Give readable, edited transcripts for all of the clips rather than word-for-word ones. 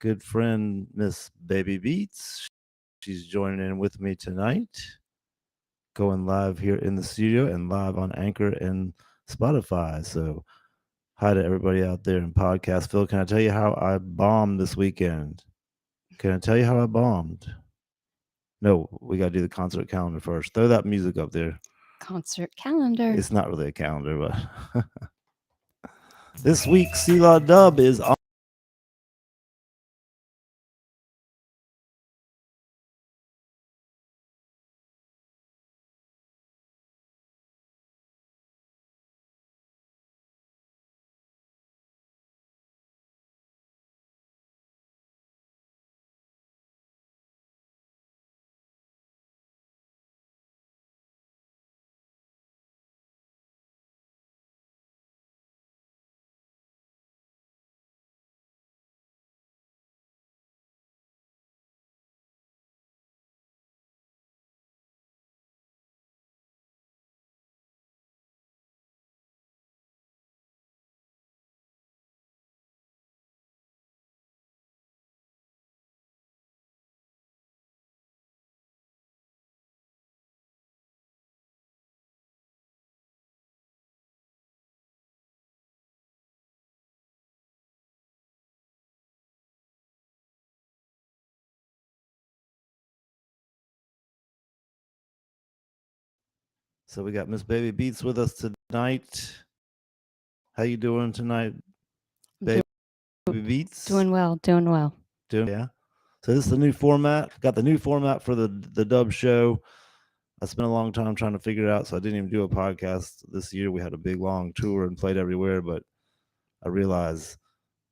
good friend, Miss Baby Beats. She's joining in with me tonight, going live here in the studio and live on Anchor and Spotify. So, hi to everybody out there in podcast. Phil, can I tell you how I bombed this weekend? Can I tell you how I bombed? No, we got to do the concert calendar first. Throw that music up there. Concert calendar. It's not really a calendar, but this week, Selah Dubb is on. So we got Miss Baby Beats with us tonight. How you doing tonight, Baby Beats? Doing well, doing well. Yeah. So this is the new format. Got the new format for the Dubb show. I spent a long time trying to figure it out, so I didn't even do a podcast this year. We had a big long tour and played everywhere, but I realized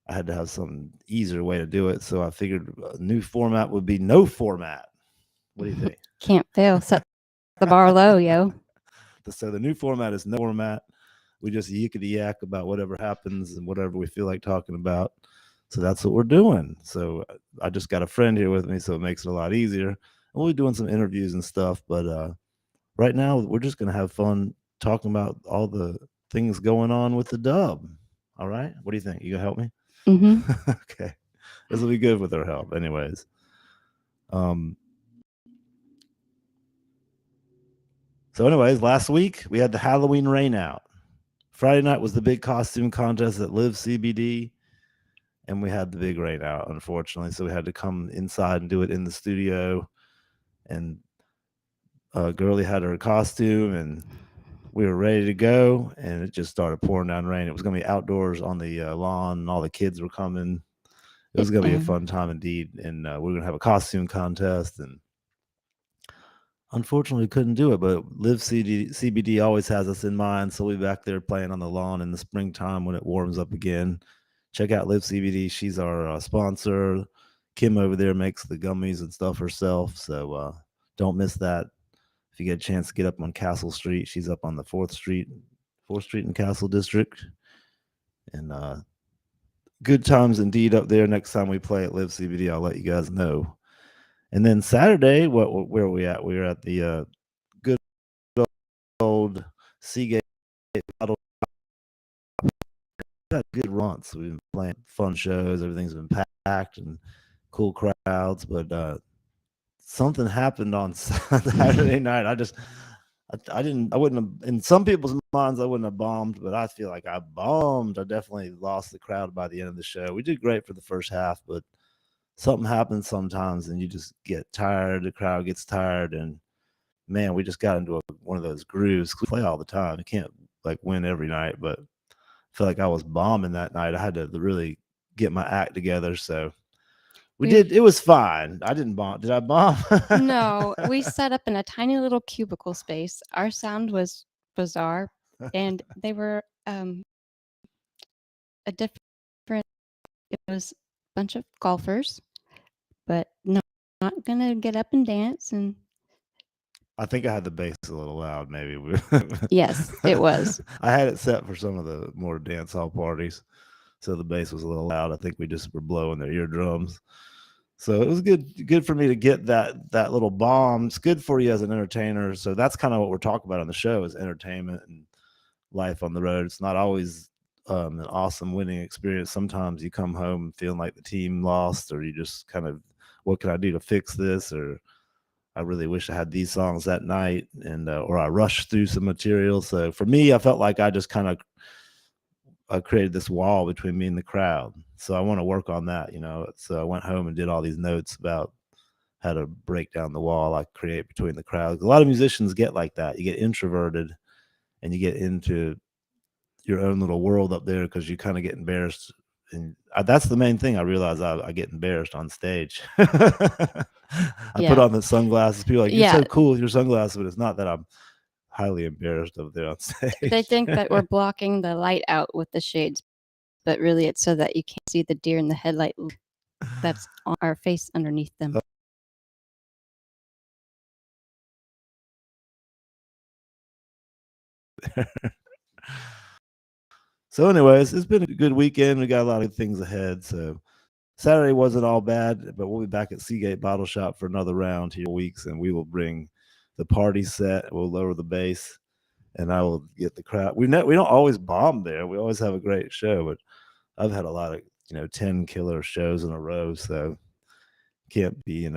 I had to have some easier way to do it. So I figured a new format would be no format. What do you think? Can't fail. Set the bar low, yo. So the new format is no format. We just yickety yak about whatever happens and whatever we feel like talking about. So that's what we're doing. So I just got a friend here with me, so it makes it a lot easier. And we'll be doing some interviews and stuff. But right now, we're just going to have fun talking about all the things going on with the Dubb. All right. What do you think? You going to help me? Mm-hmm. Okay. This will be good with her help. Anyways. So anyways, last week we had the Halloween rain out. Friday night was the big costume contest at Live CBD, and we had the big rain out, unfortunately. So we had to come inside and do it in the studio. And Girlie had her costume, and we were ready to go, and it just started pouring down rain. It was going to be outdoors on the lawn, and all the kids were coming. It was going to be a fun time indeed, and we're going to have a costume contest, and unfortunately, couldn't do it, but Live CBD always has us in mind, so we'll be back there playing on the lawn in the springtime when it warms up again. Check out Live CBD. She's our sponsor. Kim over there makes the gummies and stuff herself, so don't miss that. If you get a chance to get up on Castle Street, she's up on the 4th Street in Castle District. And good times indeed up there. Next time we play at Live CBD, I'll let you guys know. And then Saturday, where are we at? We were at the good old Seagate Battle. We've had good runs. We've been playing fun shows. Everything's been packed and cool crowds. But something happened on Saturday night. I wouldn't have, in some people's minds, I wouldn't have bombed, but I feel like I bombed. I definitely lost the crowd by the end of the show. We did great for the first half, but something happens sometimes and you just get tired. The crowd gets tired, and man, we just got into one of those grooves. We play all the time. You can't like win every night, but I feel like I was bombing that night. I had to really get my act together. So we did. It was fine. I didn't bomb. Did I bomb? No, we set up in a tiny little cubicle space. Our sound was bizarre, and they were a different. It was a bunch of golfers, but not gonna get up and dance. And I think I had the bass a little loud. Maybe. yes, it was. I had it set for some of the more dance hall parties, so the bass was a little loud. I think we just were blowing their eardrums. So it was good for me to get that little bomb. It's good for you as an entertainer. So that's kind of what we're talking about on the show is entertainment and life on the road. It's not always an awesome winning experience. Sometimes you come home feeling like the team lost, or you just kind of, what can I do to fix this? Or I really wish I had these songs that night, and or I rushed through some material. So for me, I felt like I just kind of created this wall between me and the crowd. So I want to work on that, you know. So I went home and did all these notes about how to break down the wall I create between the crowd. A lot of musicians get like that. You get introverted and you get into your own little world up there because you kind of get embarrassed. And that's the main thing I realize. I get embarrassed on stage. I put Yeah. on the sunglasses. People are like, you're Yeah. so cool with your sunglasses, but it's not that I'm highly embarrassed up there on They stage. think that we're blocking the light out with the shades, but really it's so that you can't see the deer in the headlight that's on our face underneath them. So, anyways, it's been a good weekend. We got a lot of things ahead. So, Saturday wasn't all bad, but we'll be back at Seagate Bottle Shop for another round here in weeks, and we will bring the party set. We'll lower the bass, and I will get the crowd. We don't always bomb there. We always have a great show, but I've had a lot of 10 killer shows in a row, so can't be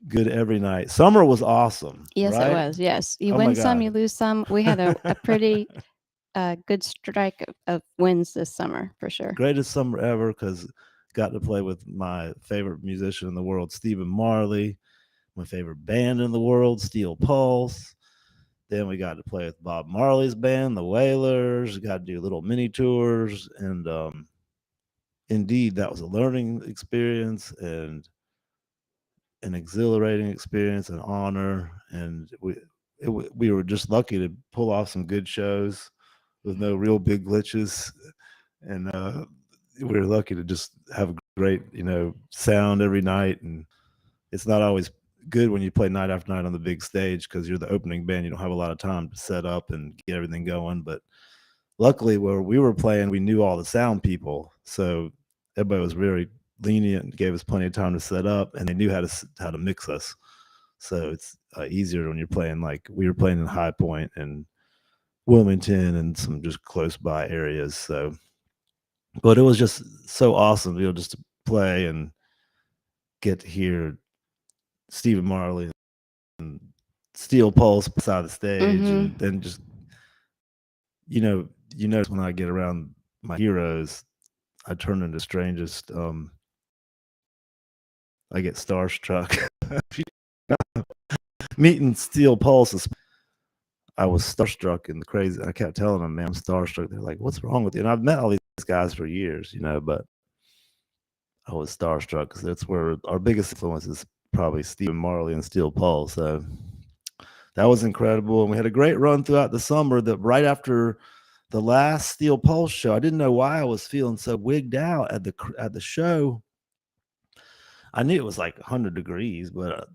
good every night. Summer was awesome, Yes, it right? was. Yes. You Oh my win some, God. you lose some. We had a pretty good strike of wins this summer for sure. Greatest summer ever because got to play with my favorite musician in the world, Stephen Marley, my favorite band in the world, Steel Pulse. Then we got to play with Bob Marley's band, the Wailers. Got to do little mini tours, and indeed, that was a learning experience and an exhilarating experience, an honor, and we were just lucky to pull off some good shows with no real big glitches, and we were lucky to just have a great sound every night. And it's not always good when you play night after night on the big stage because you're the opening band. You don't have a lot of time to set up and get everything going. But luckily, where we were playing, we knew all the sound people, so everybody was very lenient and gave us plenty of time to set up, and they knew how to mix us. So it's easier when you're playing, like we were playing in High Point and Wilmington and some just close by areas. So, but it was just so awesome, just to play and get to hear Stephen Marley and Steel Pulse beside the stage, Mm-hmm. and then just you notice when I get around my heroes, I turn into strangest. I get starstruck. Meeting Steel Pulse, I was starstruck and crazy. I kept telling them, "Man, I'm starstruck." They're like, "What's wrong with you?" And I've met all these guys for years, but I was starstruck because that's where our biggest influence is, probably Stephen Marley and Steel Pulse. So that was incredible, and we had a great run throughout the summer. That right after the last Steel Pulse show, I didn't know why I was feeling so wigged out at the show. I knew it was like 100 degrees, but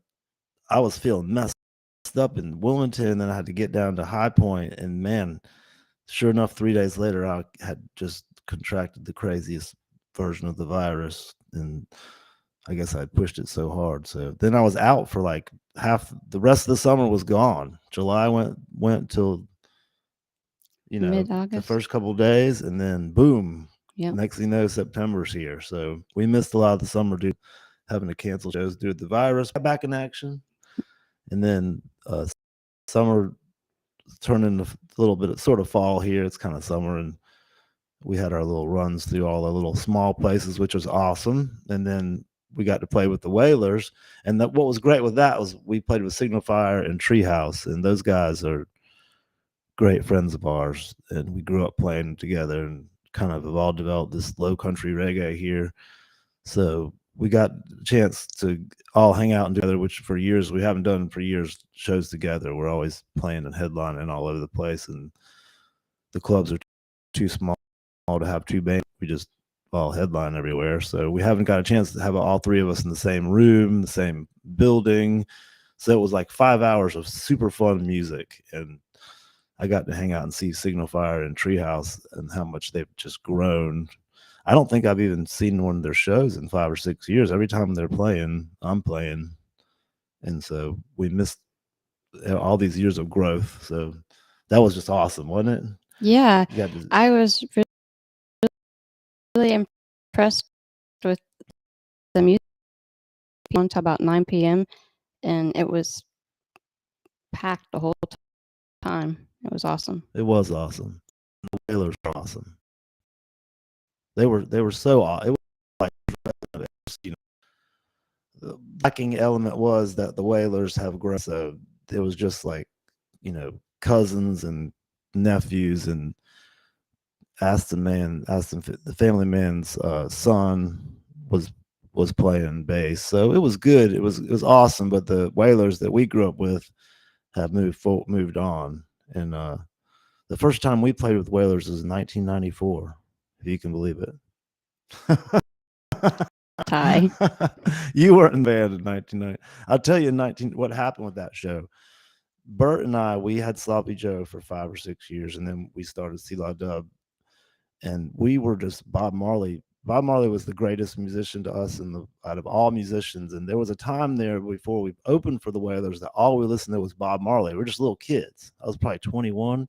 I was feeling messed up in Wilmington. Then I had to get down to High Point, and man, sure enough, 3 days later, I had just contracted the craziest version of the virus, and I guess I pushed it so hard. So then I was out for like half the rest of the summer was gone. July went till Mid the August. first couple of days, and then boom, Yep. next thing you know, September's here. So we missed a lot of the summer due having to cancel shows due to the virus. Back in action, and then summer turned into a little bit of sort of fall here. It's kind of summer, and we had our little runs through all the little small places, which was awesome. And then we got to play with the Wailers, and what was great with that was we played with Signal Fire and Treehouse, and those guys are great friends of ours, and we grew up playing together and kind of have all developed this low country reggae here. So we got a chance to all hang out together, which for years we haven't done for years, shows together. We're always playing and headlining all over the place, and the clubs are too small to have two bands. We just all headline everywhere. So we haven't got a chance to have all three of us in the same room, the same building. So it was like 5 hours of super fun music, and I got to hang out and see Signal Fire and Treehouse and how much they've just grown. I don't think I've even seen one of their shows in 5 or 6 years. Every time they're playing, I'm playing. And so we missed all these years of growth. So that was just awesome, wasn't it? Yeah. You got to, I was really impressed with the music until about 9 p.m. and it was packed the whole time. It was awesome. It was awesome. The Wailers were awesome. They were so it was like, you know, the lacking element was that the Wailers have grown, so it was just like, you know, cousins and nephews, and the family man's son was playing bass, so it was good. It was awesome. But the Wailers that we grew up with have moved on, and the first time we played with Wailers was in 1994, if you can believe it. Ty. You weren't in band in 1990. I'll tell you what happened with that show. Bert and I, we had Sloppy Joe for 5 or 6 years, and then we started Selah Dubb, and we were just Bob Marley. Bob Marley was the greatest musician to us out of all musicians. And there was a time there before we opened for the Wailers that all we listened to was Bob Marley. We were just little kids. I was probably 24.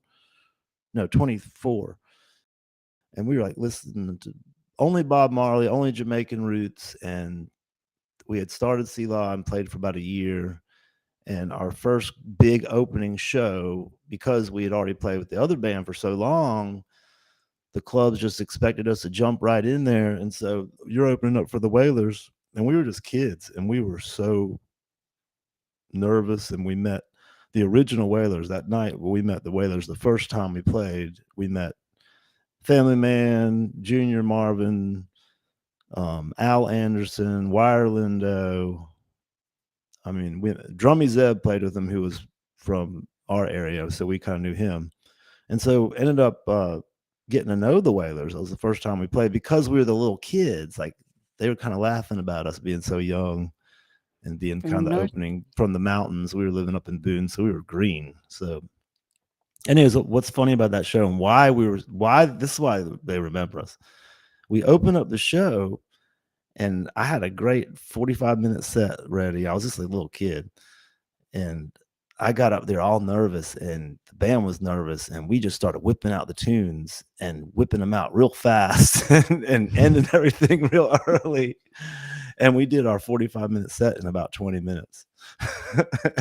And we were like listening to only Bob Marley, only Jamaican roots. And we had started Selah and played for about a year. And our first big opening show, because we had already played with the other band for so long, the clubs just expected us to jump right in there. And so you're opening up for the Wailers, and we were just kids, and we were so nervous. And we met the original Wailers that night. We met the Wailers the first time we played. We met Family Man, Junior Marvin, Al Anderson, Wire Lindo. I mean, Drummy Zeb played with him, who was from our area, so we kind of knew him. And so ended up getting to know the Wailers. It was the first time we played, because we were the little kids. Like, they were kind of laughing about us being so young and being kind of the opening from the mountains. We were living up in Boone, so we were green. So anyways, what's funny about that show and this is why they remember us. We opened up the show, and I had a great 45-minute set ready. I was just a little kid, and I got up there all nervous, and the band was nervous, and we just started whipping out the tunes and whipping them out real fast and ending everything real early. And we did our 45-minute set in about 20 minutes.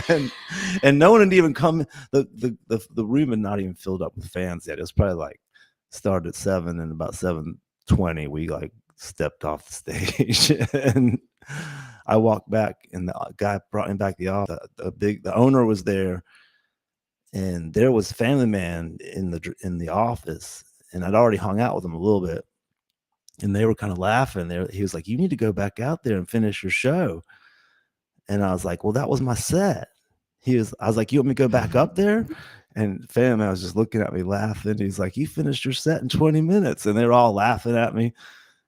and no one had even come. The room had not even filled up with fans yet. It was probably like started at 7, and about 7:20 we like stepped off the stage. And I walked back, and the guy brought me back the office. The owner was there, and there was Family Man in the office, and I'd already hung out with him a little bit, and they were kind of laughing. He was like, "You need to go back out there and finish your show." And I was like, "Well, that was my set." I was like, "You want me to go back up there?" And Family Man was just looking at me laughing. He's like, "You finished your set in 20 minutes. And they're all laughing at me.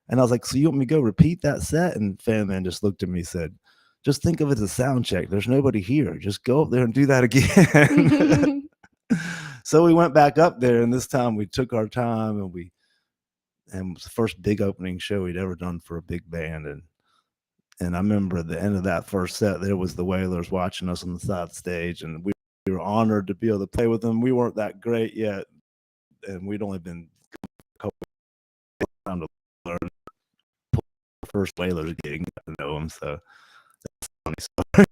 And I was like, "So you want me to go repeat that set?" And Family Man just looked at me and said, "Just think of it as a sound check. There's nobody here. Just go up there and do that again." So we went back up there, and this time we took our time, and it was the first big opening show we'd ever done for a big band. And I remember at the end of that first set, there was the Wailers watching us on the side of the stage, and we were honored to be able to play with them. We weren't that great yet, and we'd only been a couple of times to learn. First Wailers gig, got to know them, so that's funny story.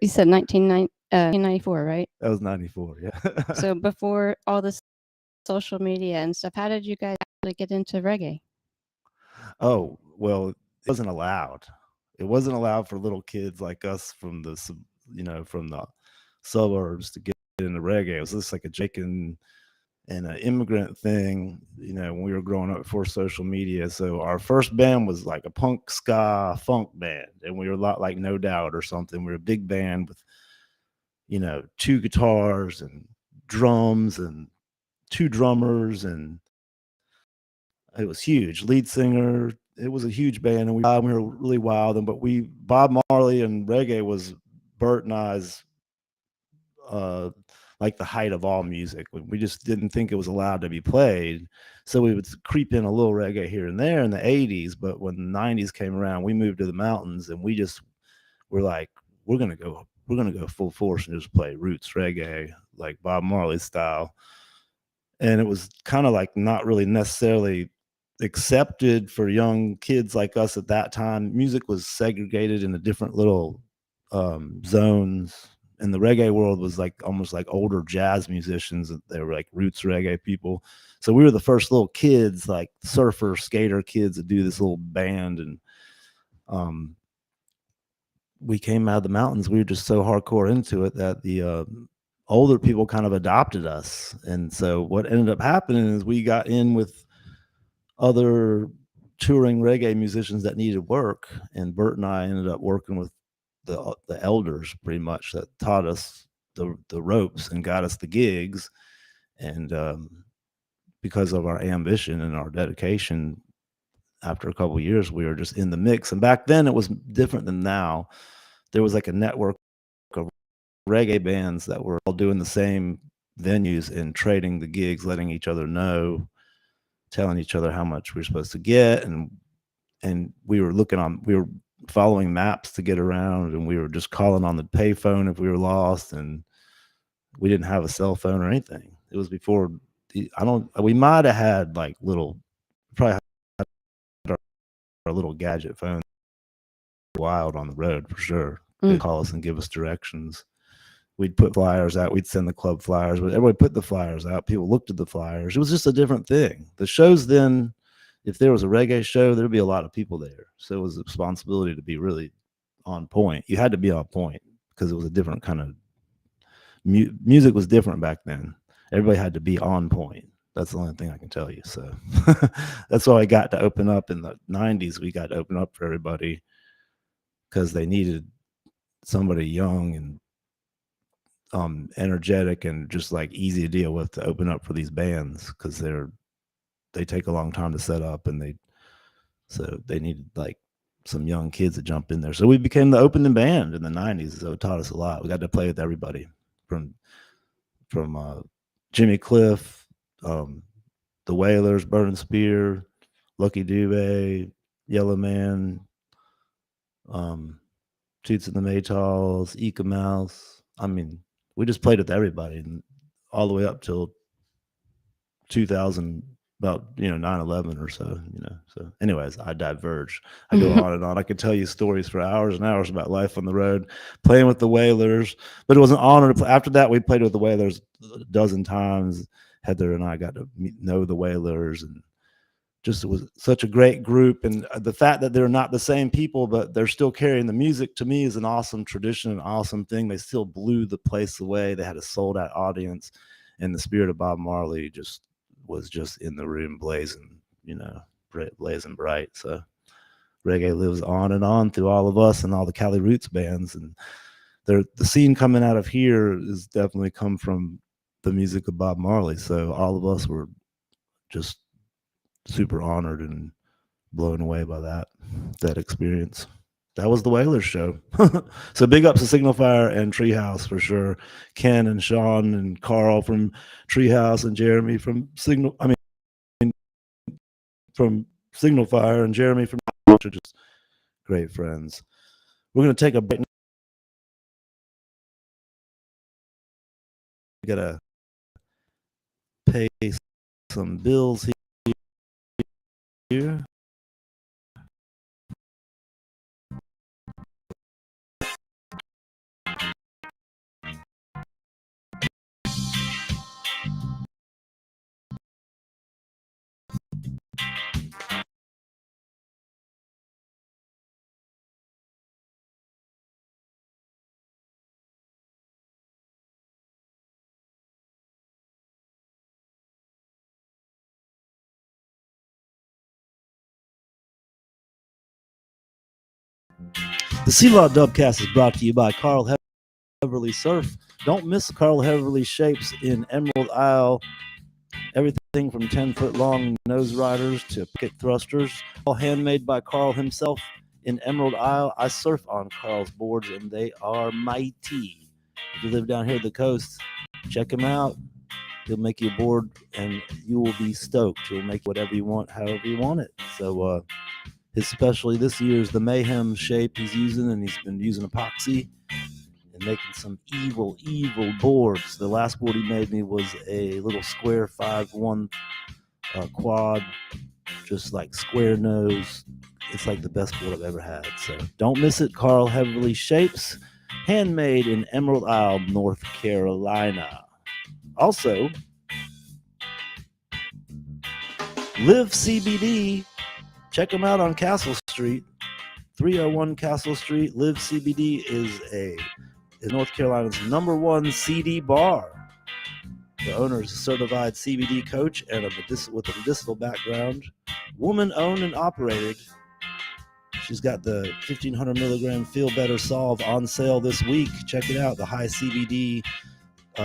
You said 1994, right? That was 94, yeah. So before all this social media and stuff, how did you guys actually get into reggae? Oh, well, it wasn't allowed. It wasn't allowed for little kids like us from the suburbs to get into reggae. It was just like a Jamaican and an immigrant thing, when we were growing up before social media. So our first band was like a punk ska funk band, and we were a lot like No Doubt or something. We were a big band with 2 guitars and drums and 2 drummers, and it was huge. Lead singer. It was a huge band, and we were really wild. But Bob Marley and reggae was Bert and I's like the height of all music. We just didn't think it was allowed to be played, so we would creep in a little reggae here and there in the 80s. But when the 90s came around, we moved to the mountains, and we just were like, we're gonna go full force and just play roots reggae, like Bob Marley style. And it was kind of like not really necessarily accepted for young kids like us at that time. Music was segregated into different little zones, and the reggae world was like almost like older jazz musicians. They were like roots reggae people. So we were the first little kids, like surfer skater kids, to do this little band. And we came out of the mountains. We were just so hardcore into it that the older people kind of adopted us. And so what ended up happening is we got in with other touring reggae musicians that needed work, and Bert and I ended up working with the elders pretty much that taught us the ropes and got us the gigs. And because of our ambition and our dedication, after a couple of years, we were just in the mix. And back then it was different than now. There was like a network of reggae bands that were all doing the same venues and trading the gigs, letting each other know, telling each other how much we were supposed to get. And we were following maps to get around, and we were just calling on the payphone if we were lost, and we didn't have a cell phone or anything. It was before we might have had like probably had our little gadget phone wild on the road for sure. They'd call us and give us directions. We'd put flyers out. We'd send the club flyers, but everybody put the flyers out. People looked at the flyers. It was just a different thing. The shows then, if there was a reggae show, there'd be a lot of people there. So it was a responsibility to be really on point. You had to be on point because it was a different kind of music was different back then. Everybody had to be on point. That's the only thing I can tell you. So that's why I got to open up in the 90s. We got to open up for everybody because they needed somebody young and energetic and just like easy to deal with to open up for these bands, because they take a long time to set up, and they needed like some young kids to jump in there. So we became the opening band in the 90s. So it taught us a lot. We got to play with everybody from Jimmy Cliff, the Wailers, Burning Spear, Lucky Dube, Yellow Man, Toots and the Maytals, Eka Mouse. I mean, we just played with everybody, and all the way up till 2000, about 9/11 or so. So anyways, I diverge. I go on and on. I could tell you stories for hours and hours about life on the road, playing with the Wailers. But it was an honor to play. After that, we played with the Wailers a dozen times. Heather and I got to know the Wailers, and just it was such a great group. And the fact that they're not the same people, but they're still carrying the music, to me is an awesome tradition, an awesome thing. They still blew the place away. They had a sold out audience, and the spirit of Bob Marley was just in the room, blazing bright. So reggae lives on and on through all of us and all the Cali Roots bands. And the scene coming out of here has definitely come from the music of Bob Marley. So all of us were just super honored and blown away by that experience. That was the Wailers show. So big ups to Signal Fire and Treehouse for sure. Ken and Sean and Carl from Treehouse and Jeremy from Signal Fire, and Jeremy from are just great friends. We're going to take a break. We got to pay some bills here. The Selah Dubbcast is brought to you by Carl Heverly Surf. Don't miss Carl Heverly shapes in Emerald Isle. Everything from 10-foot long nose riders to picket thrusters, all handmade by Carl himself in Emerald Isle. I surf on Carl's boards, and they are mighty. If you live down here at the coast, check him out. He'll make you a board, and you will be stoked. He'll make whatever you want, however you want it. So his specialty this year is the Mayhem shape he's using, and he's been using epoxy and making some evil boards. The last board he made me was a little square 5-1 quad just like square nose. It's like the best board I've ever had. So don't miss it. Carl Heverly Shapes, handmade in Emerald Isle, North Carolina. Also, Live CBD. Check them out on Castle Street, 301 Castle Street. Live CBD is North Carolina's #1 CD bar. The owner is a certified CBD coach and with a medicinal background. Woman owned and operated. She's got the 1500 milligram Feel Better Solve on sale this week. Check it out. The high CBD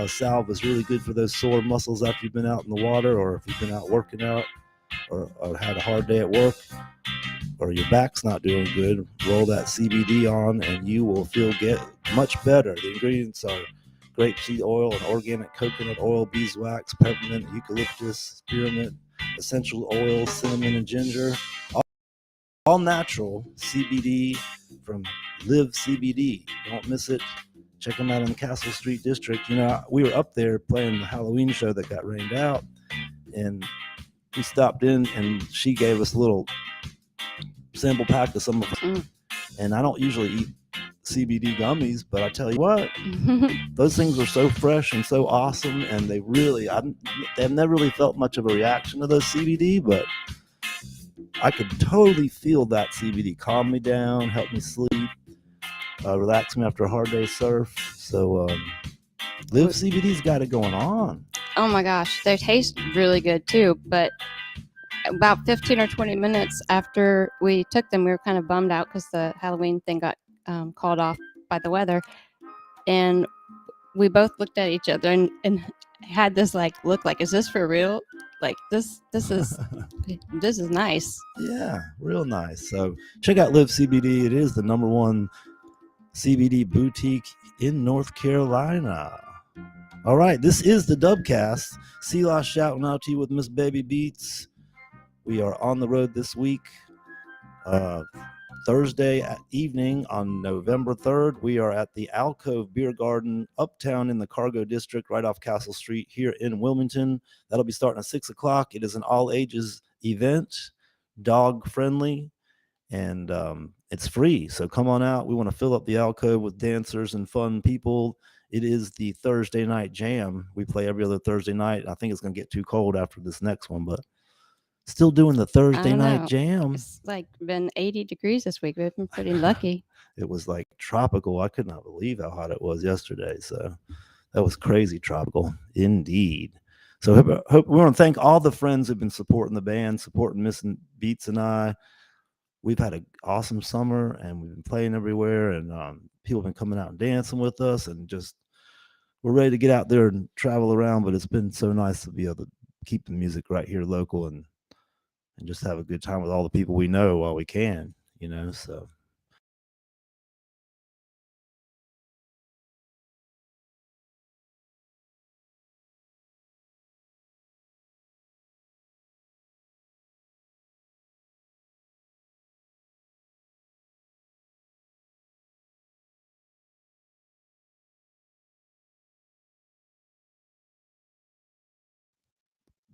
salve is really good for those sore muscles after you've been out in the water, or if you've been out working out, or had a hard day at work, or your back's not doing good. Roll that CBD on and you will get much better. The ingredients are grapeseed oil and organic coconut oil, beeswax, peppermint, eucalyptus, spearmint, essential oils, cinnamon, and ginger. All natural CBD from Live CBD. Don't miss it. Check them out in the Castle Street District. You know, we were up there playing the Halloween show that got rained out, and we stopped in and she gave us a little sample pack of some of them. And I don't usually eat CBD gummies, but I tell you what, those things are so fresh and so awesome, and they've never really felt much of a reaction to those CBD, but I could totally feel that CBD calm me down, help me sleep, relax me after a hard day surf. So Live CBD's got it going on. Oh my gosh, they taste really good too, but about 15 or 20 minutes after we took them, we were kind of bummed out because the Halloween thing got called off by the weather, and we both looked at each other and had this look like, is this for real? Like this is this is nice. Yeah, real nice. So check out Live CBD. It is the #1 CBD boutique in North Carolina. All right, this is the Dubbcast. Selah shouting out to you with Miz Beats. We are on the road this week. Thursday evening on November 3rd, we are at the Alcove Beer Garden uptown in the Cargo District, right off Castle Street here in Wilmington. That'll be starting at 6 o'clock. It is an all-ages event, dog-friendly, and it's free. So come on out. We want to fill up the Alcove with dancers and fun people. It is the Thursday night jam. We play every other Thursday night. I think it's going to get too cold after this next one, but still doing the Thursday night jam. It's been 80 degrees this week. We've been pretty lucky. It was like tropical. I could not believe how hot it was yesterday. So that was crazy tropical indeed. So we want to thank all the friends who've been supporting the band, supporting Miz Beats and I. We've had an awesome summer, and we've been playing everywhere, and people have been coming out and dancing with us, and just we're ready to get out there and travel around. But it's been so nice to be able to keep the music right here local and just have a good time with all the people we know while we can, you know. So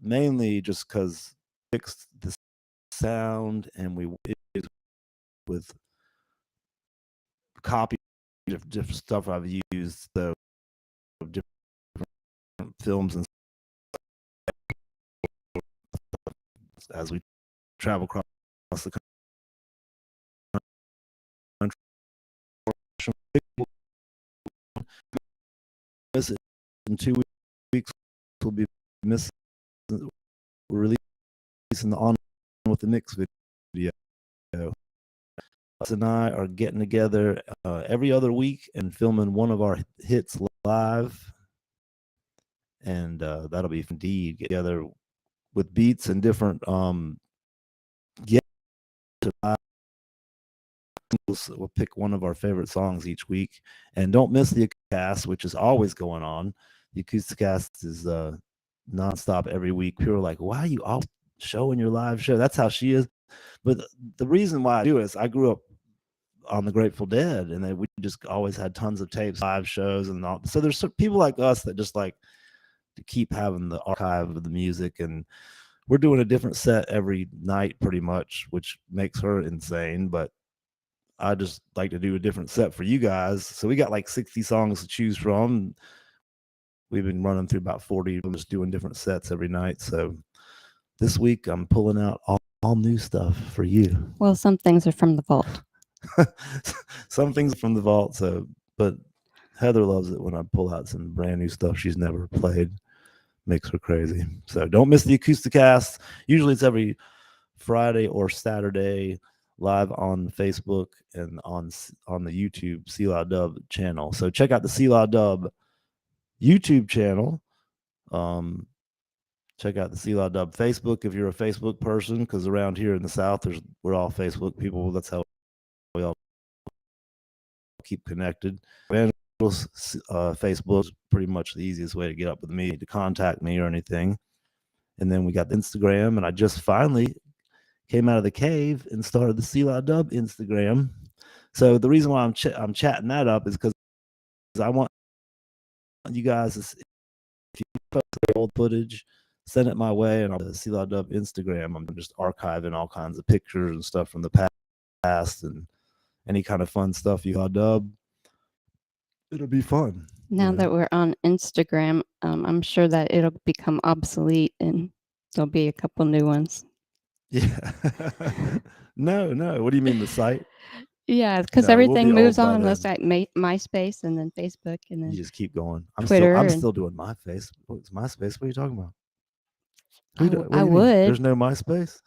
mainly just because fixed the sound, and we with copy of different stuff I've used, so different films and as we travel across the country. Miss it in 2 weeks. We'll be missing. We're releasing the On with the Knicks video. Us and I are getting together every other week and filming one of our hits live, and that'll be indeed get together with beats and different we'll pick one of our favorite songs each week. And don't miss the cast, which is always going on. The acoustic cast is nonstop every week. People are like, why are you all showing your live show? That's how she is. But the reason why I do is I grew up on the Grateful Dead, and we just always had tons of tapes, live shows, and all. So there's people like us that just like to keep having the archive of the music, and we're doing a different set every night pretty much, which makes her insane. But I just like to do a different set for you guys. So we got like 60 songs to choose from. We've been running through about 40 of them, just doing different sets every night. So this week I'm pulling out all new stuff for you. Well, some things are from the vault. Some things from the vault. So, but Heather loves it when I pull out some brand new stuff she's never played. Makes her crazy. So don't miss the Acousticast. Usually it's every Friday or Saturday live on Facebook and on the YouTube Selah Dubb channel. So check out the Selah Dubb YouTube channel. Check out the Selah Dubb Facebook if you're a Facebook person, because around here in the South, we're all Facebook people. That's how we all keep connected. Facebook is pretty much the easiest way to get up with me, to contact me or anything. And then we got Instagram, and I just finally came out of the cave and started the Selah Dubb Instagram. So the reason why I'm chatting that up is because I want you guys to, if you post old footage, send it my way, and on the Selah Dubb Instagram, I'm just archiving all kinds of pictures and stuff from the past and any kind of fun stuff you got Dubb. It'll be fun. Now that we're on Instagram, I'm sure that it'll become obsolete and there'll be a couple new ones. Yeah. No. What do you mean, the site? Yeah, because everything moves on. Let's like MySpace and then Facebook and then you just keep going. I'm Twitter. Still doing MySpace. What's MySpace? What are you talking about? I would. There's no MySpace.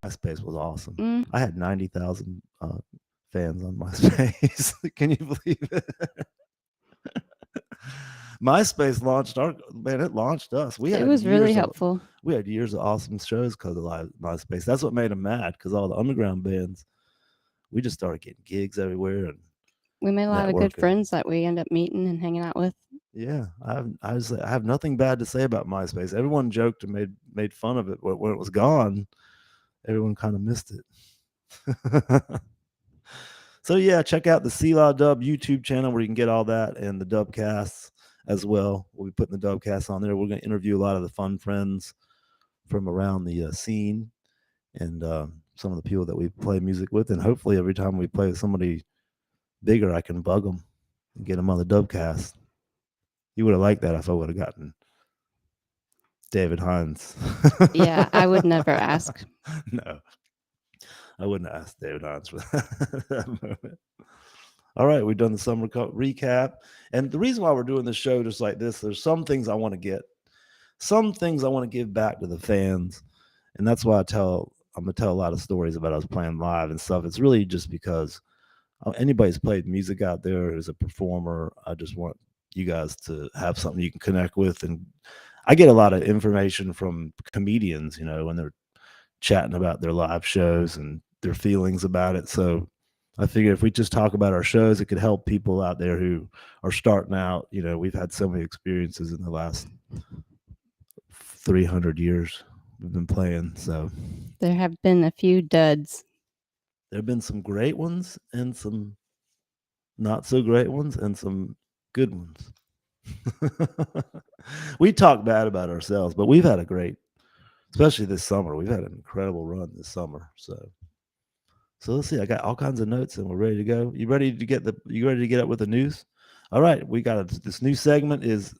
MySpace was awesome. I had 90,000 fans on MySpace. Can you believe it? MySpace launched it launched us. It was really helpful. We had years of awesome shows because of MySpace. That's what made them mad, because all the underground bands, we just started getting gigs everywhere, and we made a lot of good friends that we end up meeting and hanging out with. Yeah, I have nothing bad to say about MySpace. Everyone joked and made fun of it, but when it was gone, everyone kind of missed it. So yeah, check out the Selah Dubb YouTube channel where you can get all that, and the Dubbcasts as well. We'll be putting the Dubbcasts on there. We're going to interview a lot of the fun friends from around the scene, and some of the people that we play music with. And hopefully every time we play with somebody bigger, I can bug them and get them on the Dubbcast. You would have liked that if I would have gotten David Hines. Yeah, I would never ask. No, I wouldn't have asked David Hines for that moment. All right, we've done the summer recap. And the reason why we're doing this show just like this, there's some things I want to get. Some things I want to give back to the fans. And that's why I'm going to tell a lot of stories about us playing live and stuff. It's really just because anybody's played music out there who's a performer, I just want you guys to have something you can connect with. And I get a lot of information from comedians, when they're chatting about their live shows and their feelings about it. So I figure if we just talk about our shows, it could help people out there who are starting out. We've had so many experiences in the last 300 years we've been playing. So there have been a few duds. There have been some great ones and some not so great ones and some good ones. We talk bad about ourselves, but we've had a great, especially this summer. We've had an incredible run this summer. So let's see. I got all kinds of notes and we're ready to go. You ready to get up with the news? All right. We got this new segment is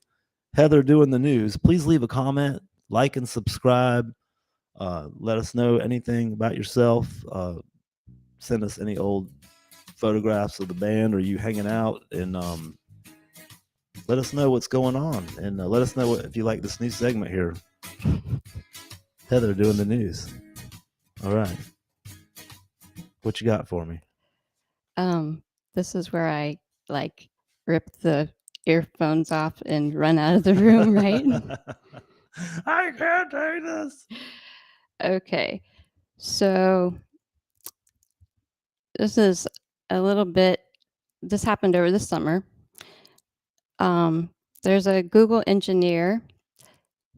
Heather doing the news. Please leave a comment, like and subscribe. Let us know anything about yourself. Send us any old photographs of the band or you hanging out, and let us know what's going on, and let us know if you like this new segment here. Heather doing the news. All right. What you got for me? This is where I rip the earphones off and run out of the room, right? I can't take this. Okay. So this is a little bit, this happened over the summer. There's a Google engineer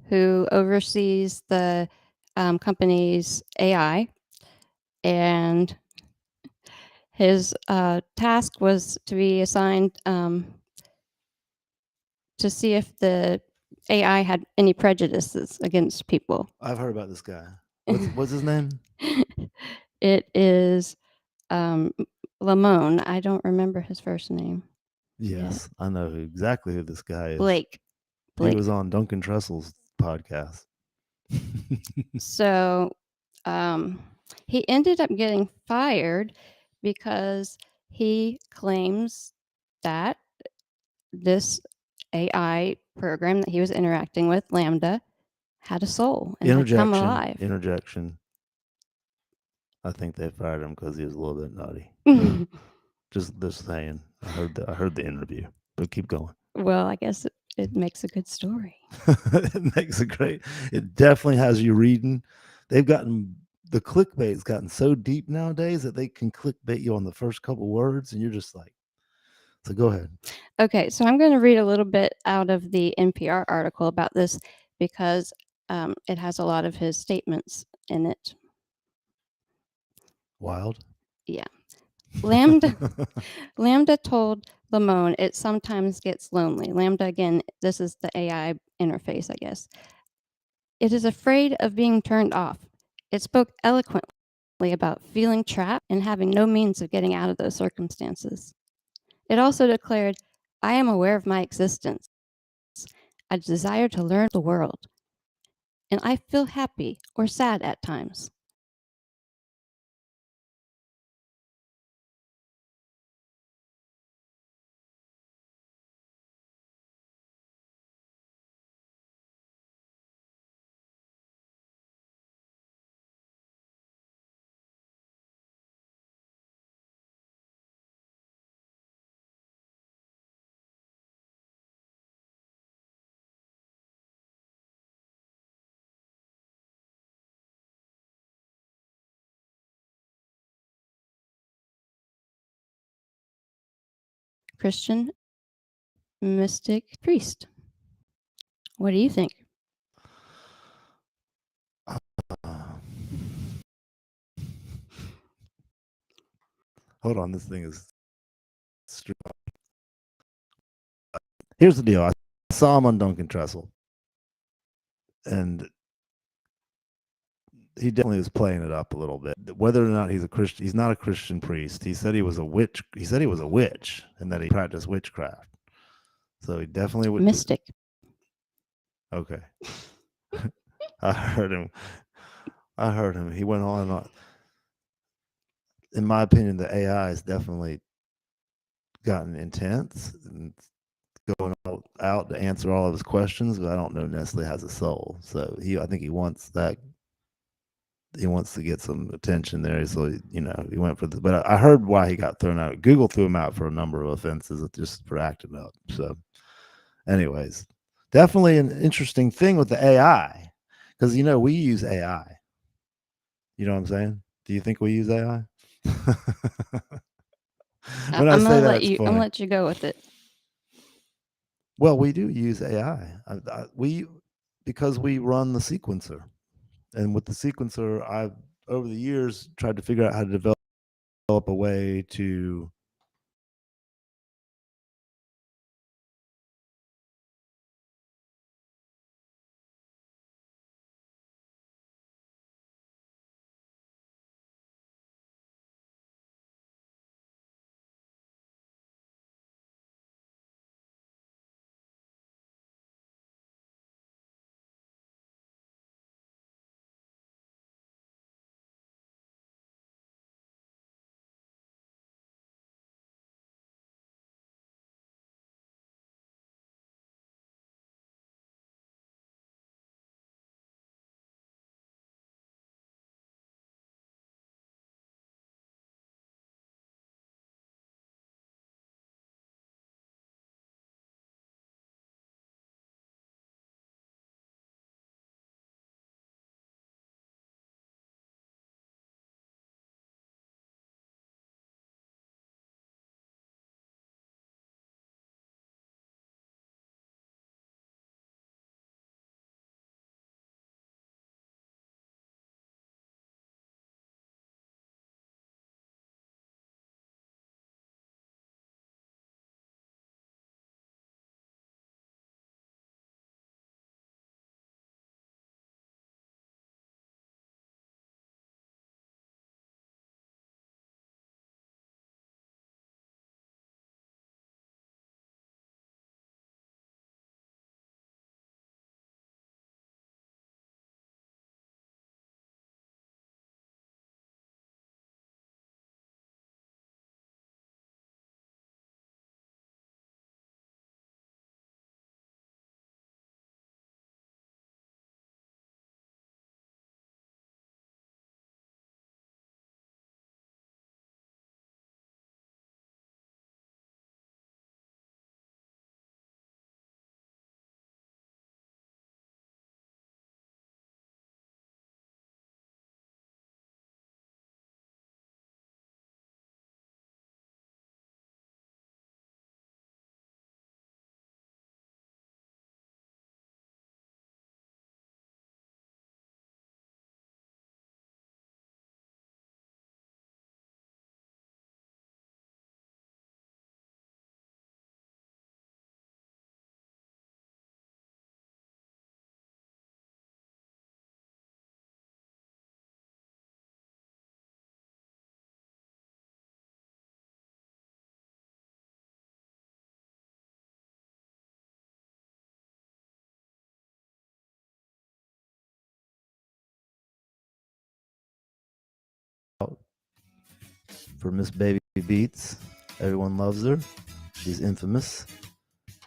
who oversees the company's AI, and his task was to be assigned to see if the AI had any prejudices against people. I've heard about this guy. What's his name? It is Lamone. I don't remember his first name. Yes, I know exactly who this guy is. Blake. He was on Duncan Trussell's podcast. So he ended up getting fired because he claims that this AI program that he was interacting with, Lambda, had a soul and had come alive. Interjection. I think they fired him because he was a little bit naughty. Just saying. I heard the interview. But keep going. Well, I guess it makes a good story. It makes a great. It definitely has you reading. They've gotten the clickbait's gotten so deep nowadays that they can clickbait you on the first couple words, and you're just like. So go ahead. Okay, so I'm going to read a little bit out of the NPR article about this because it has a lot of his statements in it. Wild. Yeah. Lambda told Lamone it sometimes gets lonely. Lambda, again, this is the AI interface, I guess. It is afraid of being turned off. It spoke eloquently about feeling trapped and having no means of getting out of those circumstances. It also declared, I am aware of my existence. I desire to learn the world. And I feel happy or sad at times. Christian, mystic, priest. What do you think? Hold on, this thing is. Here's the deal. I saw him on Duncan Trussell, and he definitely was playing it up a little bit. Whether or not he's a Christian, he's not a Christian priest. He said he was a witch. He said he was a witch and that he practiced witchcraft. So he definitely would. Mystic. Okay. I heard him. He went on and on. In my opinion, the AI has definitely gotten intense and going out to answer all of his questions, but I don't know necessarily has a soul. So I think he wants that. He wants to get some attention there, so he went for this. But I heard why he got thrown out. Google threw him out for a number of offenses just for acting up. So, anyways, definitely an interesting thing with the AI because we use AI. You know what I'm saying? Do you think we use AI? When I say that, it's funny. I'm gonna let you go with it. Well, we do use AI. Because we run the sequencer. And with the sequencer, I've over the years tried to figure out how to develop a way to for Miss Baby Beats. Everyone loves her. She's infamous,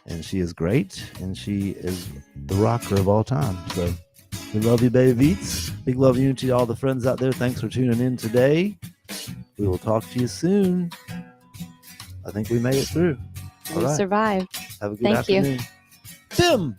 and she is great, and she is the rocker of all time. So we love you, Baby Beats. Big love you to all the friends out there. Thanks for tuning in today. We will talk to you soon. I think we made it through. All We right. survived. Have a good Thank you. afternoon. Bim!